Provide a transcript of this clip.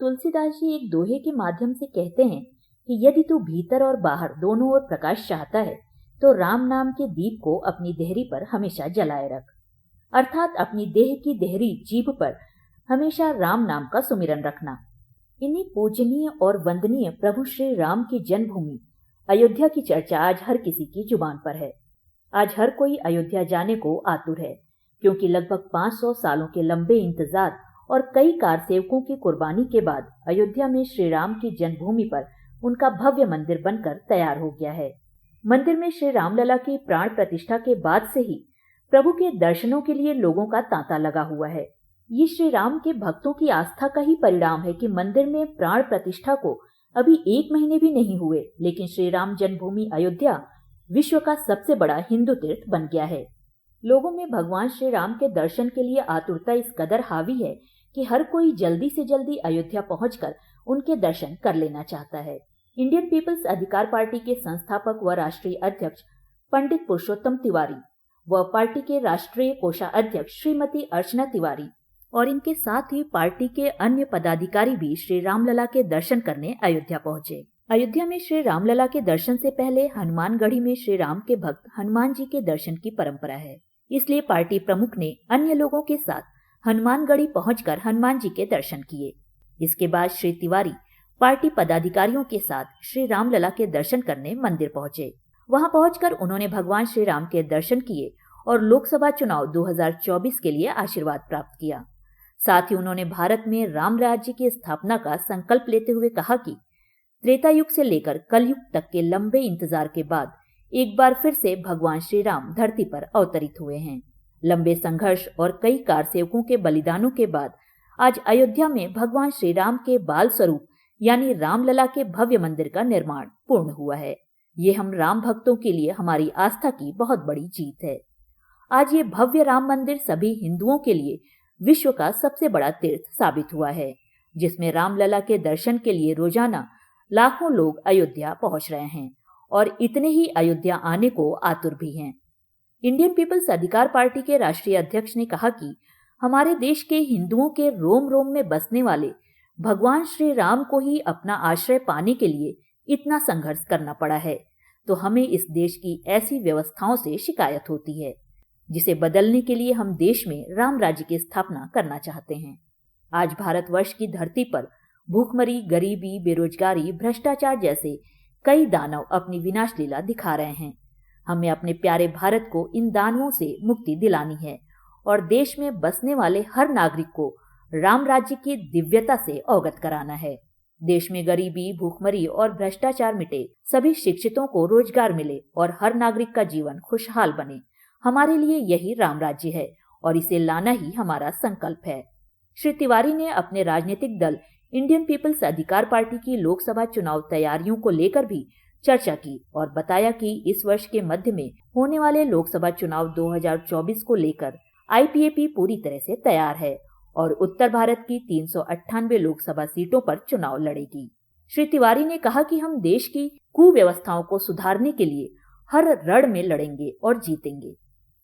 तुलसीदास जी एक दोहे के माध्यम से कहते हैं कि यदि तू भीतर और बाहर दोनों ओर प्रकाश चाहता है तो राम नाम के दीप को अपनी देहरी पर हमेशा जलाए रख। अर्थात अपनी देह की देहरी जीभ पर हमेशा राम नाम का सुमिरन रखना। इन्हीं पूजनीय और वंदनीय प्रभु श्री राम की जन्मभूमि अयोध्या की चर्चा आज हर किसी की जुबान पर है। आज हर कोई अयोध्या जाने को आतुर है, क्योंकि लगभग 500 सालों के लंबे इंतजार और कई कारसेवकों की कुर्बानी के बाद अयोध्या में श्री राम की जन्मभूमि पर उनका भव्य मंदिर बनकर तैयार हो गया है। मंदिर में श्री रामलला की प्राण प्रतिष्ठा के बाद से ही प्रभु के दर्शनों के लिए लोगों का तांता लगा हुआ है। ये श्री राम के भक्तों की आस्था का ही परिणाम है कि मंदिर में प्राण प्रतिष्ठा को अभी 1 महीने भी नहीं हुए, लेकिन श्री राम जन्मभूमि अयोध्या विश्व का सबसे बड़ा हिंदू तीर्थ बन गया है। लोगों में भगवान श्री राम के दर्शन के लिए आतुरता इस कदर हावी है कि हर कोई जल्दी से जल्दी अयोध्या पहुंचकर उनके दर्शन कर लेना चाहता है। इंडियन पीपल्स अधिकार पार्टी के संस्थापक व राष्ट्रीय अध्यक्ष पंडित पुरुषोत्तम तिवारी व पार्टी के राष्ट्रीय कोषाध्यक्ष श्रीमती अर्चना तिवारी और इनके साथ ही पार्टी के अन्य पदाधिकारी भी श्री रामलला के दर्शन करने अयोध्या पहुंचे। अयोध्या में श्री रामलला के दर्शन से पहले हनुमानगढ़ी में श्री राम के भक्त हनुमान जी के दर्शन की परंपरा है, इसलिए पार्टी प्रमुख ने अन्य लोगों के साथ हनुमानगढ़ी पहुंचकर हनुमान जी के दर्शन किए। इसके बाद श्री तिवारी पार्टी पदाधिकारियों के साथ श्री रामलला के दर्शन करने मंदिर पहुंचे। वहां पहुंचकर उन्होंने भगवान श्री राम के दर्शन किए और लोकसभा चुनाव 2024 के लिए आशीर्वाद प्राप्त किया। साथ ही उन्होंने भारत में राम राज्य की स्थापना का संकल्प लेते हुए कहा कि त्रेता युग से लेकर कलयुग तक के लंबे इंतजार के बाद एक बार फिर से भगवान श्री राम धरती पर अवतरित हुए हैं। लंबे संघर्ष और कई कारसेवकों के बलिदानों के बाद आज अयोध्या में भगवान श्री राम के बाल स्वरूप यानी रामलला के भव्य मंदिर का निर्माण पूर्ण हुआ है। ये हम राम भक्तों के लिए हमारी आस्था की बहुत बड़ी जीत है। आज ये भव्य राम मंदिर सभी हिंदुओं के लिए विश्व का सबसे बड़ा तीर्थ साबित हुआ है, जिसमें रामलला के दर्शन के लिए रोजाना लाखों लोग अयोध्या पहुंच रहे हैं और इतने ही अयोध्या आने को आतुर भी हैं। इंडियन पीपल्स अधिकार पार्टी के राष्ट्रीय अध्यक्ष ने कहा कि हमारे देश के हिंदुओं के रोम रोम में बसने वाले भगवान श्री राम को ही अपना आश्रय पाने के लिए इतना संघर्ष करना पड़ा है, तो हमें इस देश की ऐसी व्यवस्थाओं से शिकायत होती है जिसे बदलने के लिए हम देश में राम राज्य की स्थापना करना चाहते हैं। आज भारतवर्ष की धरती पर भूखमरी, गरीबी, बेरोजगारी, भ्रष्टाचार जैसे कई दानव अपनी विनाश लीला दिखा रहे हैं। हमें अपने प्यारे भारत को इन दानवों से मुक्ति दिलानी है और देश में बसने वाले हर नागरिक को राम राज्य की दिव्यता से अवगत कराना है। देश में गरीबी, भूखमरी और भ्रष्टाचार मिटे, सभी शिक्षितों को रोजगार मिले और हर नागरिक का जीवन खुशहाल बने। हमारे लिए यही राम राज्य है और इसे लाना ही हमारा संकल्प है। श्री तिवारी ने अपने राजनीतिक दल इंडियन पीपल्स अधिकार पार्टी की लोकसभा चुनाव तैयारियों को लेकर भी चर्चा की और बताया कि इस वर्ष के मध्य में होने वाले लोकसभा चुनाव 2024 को लेकर आईपीएपी पूरी तरह से तैयार है और उत्तर भारत की 398 लोकसभा सीटों पर चुनाव लड़ेगी। श्री तिवारी ने कहा कि हम देश की कुव्यवस्थाओं को सुधारने के लिए हर रण में लड़ेंगे और जीतेंगे।